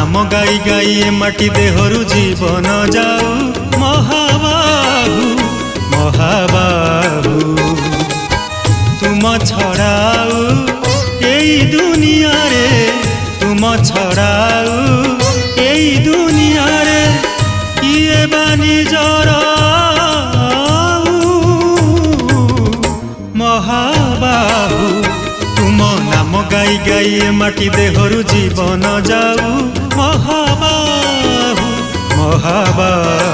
नाम गाई गाई ए माटी देहरु जीवन जाऊ महाबाहु महाबाहु तुम छड़ाऊ एई दुनिया रे तुम छड़ाऊ एई दुनिया रे किए बानी जरा महाबाहु तुम नाम गाई गाई ए माटी देहरु जीवन जाऊ महाबाहु महाबाहु।